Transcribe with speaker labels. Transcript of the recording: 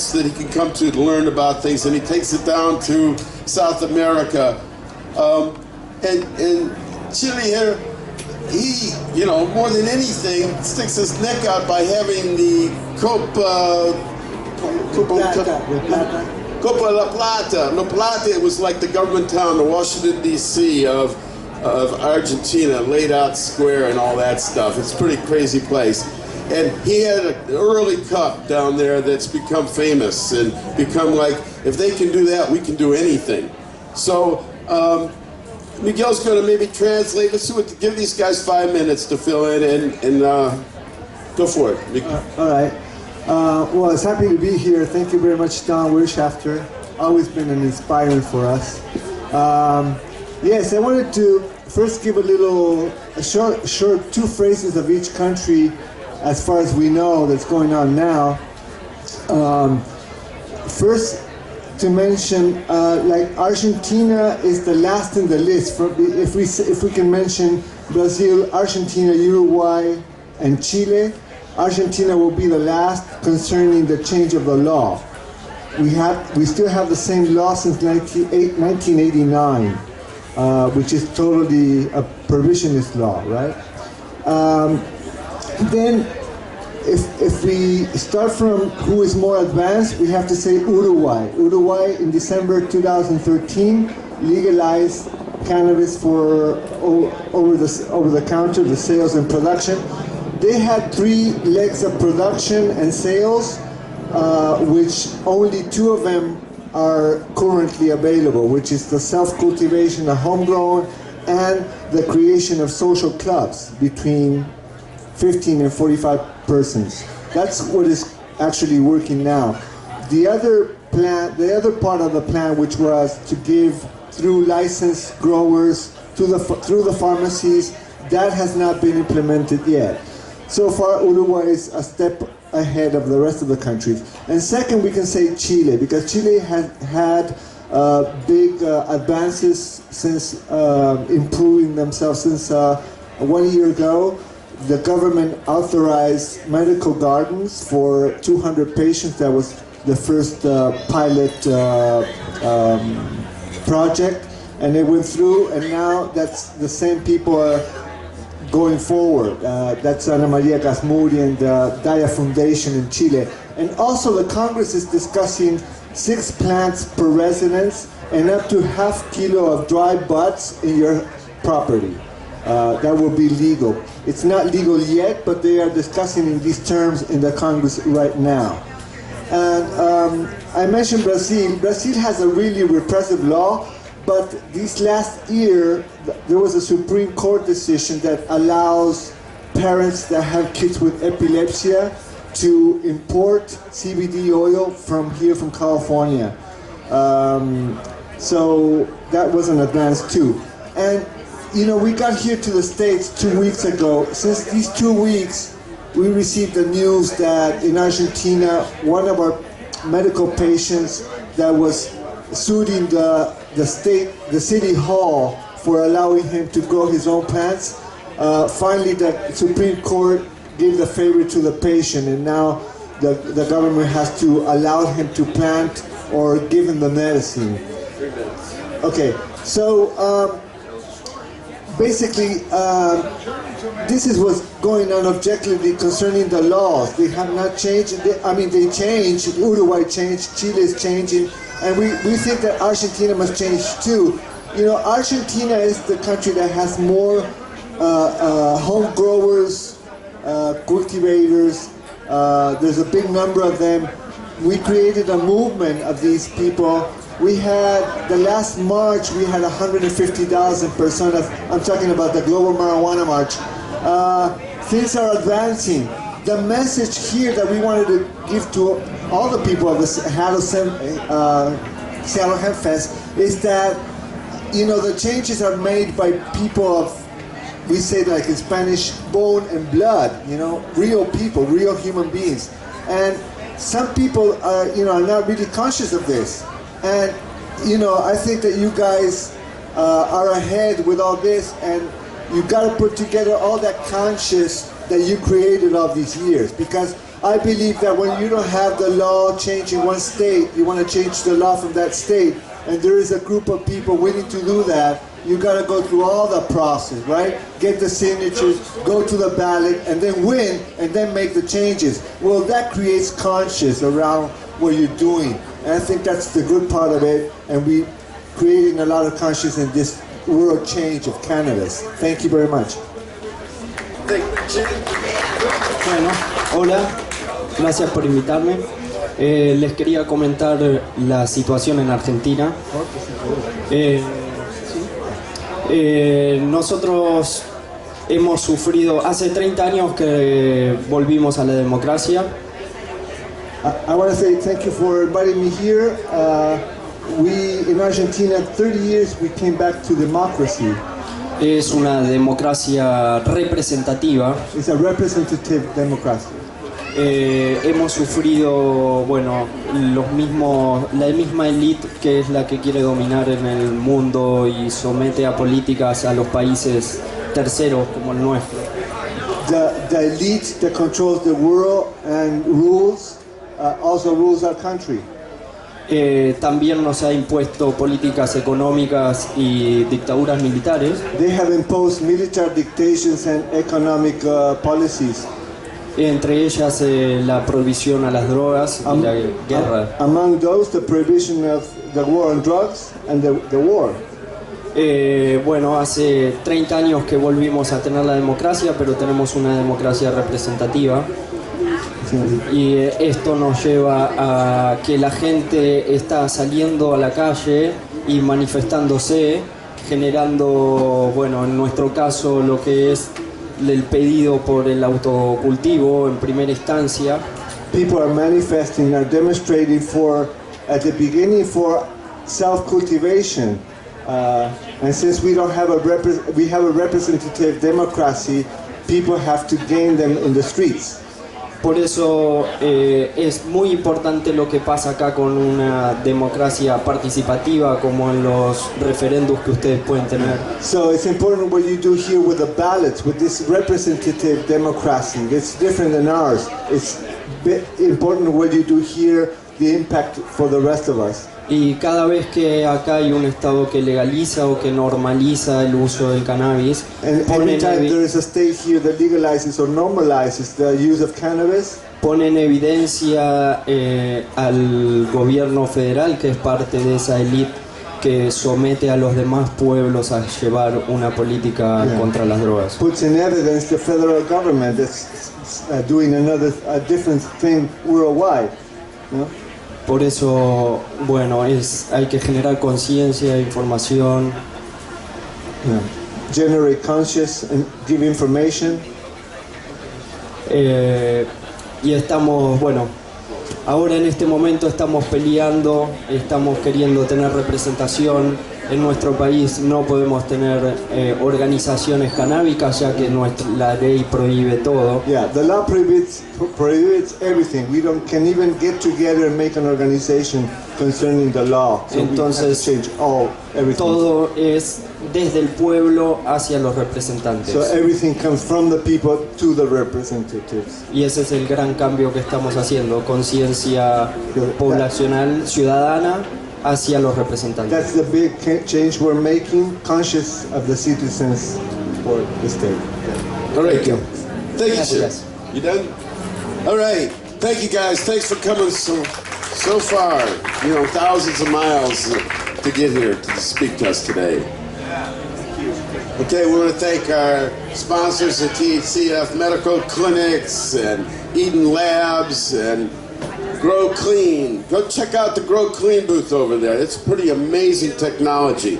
Speaker 1: trips that he can come to learn about things, and he takes it down to South America. And Chile here, he, you know, more than anything, sticks his neck out by having the Copa La Plata. La Plata, it was like the government town, the Washington, D.C. of Argentina, laid out square and all that stuff. It's a pretty crazy place. And he had an early cup down there that's become famous and become like, if they can do that, we can do anything. So Miguel's going to maybe translate. Let's see give these guys 5 minutes to fill in and go for it.
Speaker 2: All right. Well, it's happy to be here. Thank you very much, Don Wirtshafter. Always been an inspiring for us. Yes, I wanted to first give a short 2 phrases of each country as far as we know that's going on now. First, to mention, like Argentina is the last in the list. If we can mention Brazil, Argentina, Uruguay, and Chile, Argentina will be the last concerning the change of the law. We still have the same law since 1989, which is totally a provisionist law, right? Then, if we start from who is more advanced, we have to say Uruguay. Uruguay in December 2013 legalized cannabis for over the counter, the sales and production. They had 3 legs of production and sales, which only 2 of them are currently available, which is the self-cultivation, the homegrown, and the creation of social clubs between 15 and 45 persons. That's what is actually working now. The other part of the plan, which was to give through licensed growers through the pharmacies, that has not been implemented yet. So far, Uruguay is a step ahead of the rest of the countries. And second, we can say Chile, because Chile has had big advances since improving themselves since 1 year ago. The government authorized medical gardens for 200 patients. That was the first pilot project, and it went through, and now that's the same people are going forward. That's Ana Maria Gasmuri and the Daya Foundation in Chile. And also the Congress is discussing 6 plants per residence and up to ½ kilo of dry buds in your property. That will be legal. It's not legal yet, but they are discussing in these terms in the Congress right now. And I mentioned Brazil. Brazil has a really repressive law, but this last year, there was a Supreme Court decision that allows parents that have kids with epilepsy to import CBD oil from California. So that was an advance too. And you know, we got here to the States 2 weeks ago. Since these 2 weeks, we received the news that in Argentina, one of our medical patients that was suing the city hall for allowing him to grow his own plants, finally the Supreme Court gave the favor to the patient, and now the government has to allow him to plant or give him the medicine. Okay, so basically, this is what's going on objectively concerning the laws. They have not changed. They changed. Uruguay changed. Chile is changing, and we think that Argentina must change too. You know, Argentina is the country that has more home growers, cultivators. There's a big number of them. We created a movement of these people. We had, the last March, we had 150,000 personas. I'm talking about the Global Marijuana March. Things are advancing. The message here that we wanted to give to all the people of the Seattle Hempfest is that, you know, the changes are made by people of, we say like in Spanish, bone and blood, you know, real people, real human beings. And some people are, you know, are not really conscious of this. And, you know, I think that you guys are ahead with all this, and you got to put together all that conscious that you created all these years. Because I believe that when you don't have the law changed in one state, you want to change the law from that state, and there is a group of people willing to do that, you got to go through all the process, right? Get the signatures, go to the ballot, and then win, and then make the changes. Well, that creates conscience around what you're doing. And I think that's the good part of it, and we creating a lot of conscience in this world change of cannabis. Thank you very much.
Speaker 3: Bueno, hola, gracias por invitarme. Les quería comentar la situación en Argentina. Nosotros hemos sufrido, hace 30 años que volvimos a la democracia.
Speaker 2: I want to say thank you for inviting me here. We, in Argentina, 30 years we came back to democracy.
Speaker 3: Es una democracia representativa.
Speaker 2: It's a representative democracy.
Speaker 3: Hemos sufrido, bueno, la misma élite que es la que quiere dominar en el mundo y somete a políticas a los países terceros como el nuestro.
Speaker 2: The elite that controls the world and rules also rules our country.
Speaker 3: También nos ha impuesto políticas económicas y dictaduras militares.
Speaker 2: They have imposed military dictations and economic policies.
Speaker 3: Entre ellas la prohibición a las drogas y la guerra.
Speaker 2: Among those, the prohibition of the war on drugs and the war.
Speaker 3: Bueno, hace 30 años que volvimos a tener la democracia, pero tenemos una democracia representativa. Y esto nos lleva a que la gente está saliendo a la calle y manifestándose, generando, bueno, en nuestro caso lo que es el pedido por el autocultivo en primera instancia.
Speaker 2: People are manifesting, are demonstrating for, at the beginning, for self-cultivation. And since we don't have we have a representative democracy, people have to gain them in the streets.
Speaker 3: Por eso es muy importante lo que pasa acá con una democracia participativa como en los referendos que ustedes pueden tener.
Speaker 2: So it's important what you do here with the ballots, with this representative democracy. It's different than ours. It's important what you do here, the impact for the rest of us.
Speaker 3: Y cada vez que acá hay un estado que legaliza o que normaliza el uso del cannabis,
Speaker 2: and every time there is a state here that legalizes or normalizes the use of cannabis,
Speaker 3: pone en evidencia al gobierno federal, que es parte de esa élite que somete a los demás pueblos a llevar una política contra las drogas.
Speaker 2: Puts in evidence the federal government that's doing a different thing worldwide. You know?
Speaker 3: Por eso, bueno, hay que generar conciencia, información.
Speaker 2: Generate conscious and give information.
Speaker 3: Y estamos, bueno, ahora en este momento estamos peleando, estamos queriendo tener representación. En nuestro país no podemos tener organizaciones canábicas, ya que la ley prohíbe todo.
Speaker 2: Yeah, the law prohibits everything. We can even get together and make an organization concerning the law. So
Speaker 3: entonces,
Speaker 2: we have to change everything.
Speaker 3: Todo es desde el pueblo hacia los representantes.
Speaker 2: So everything comes from the people to the representatives.
Speaker 3: Y ese es el gran cambio que estamos haciendo, conciencia poblacional, ciudadana, hacia los representantes.
Speaker 2: That's the big change we're making, conscious of the citizens for the state.
Speaker 1: All right.
Speaker 2: Thank you.
Speaker 1: Thank you,
Speaker 3: Gracias.
Speaker 1: sir. You done? All right. Thank you, guys. Thanks for coming so far. You know, thousands of miles to get here to speak to us today. Okay, we want to thank our sponsors at THCF Medical Clinics and Eden Labs and Grow Clean. Go check out the Grow Clean booth over there. It's pretty amazing technology.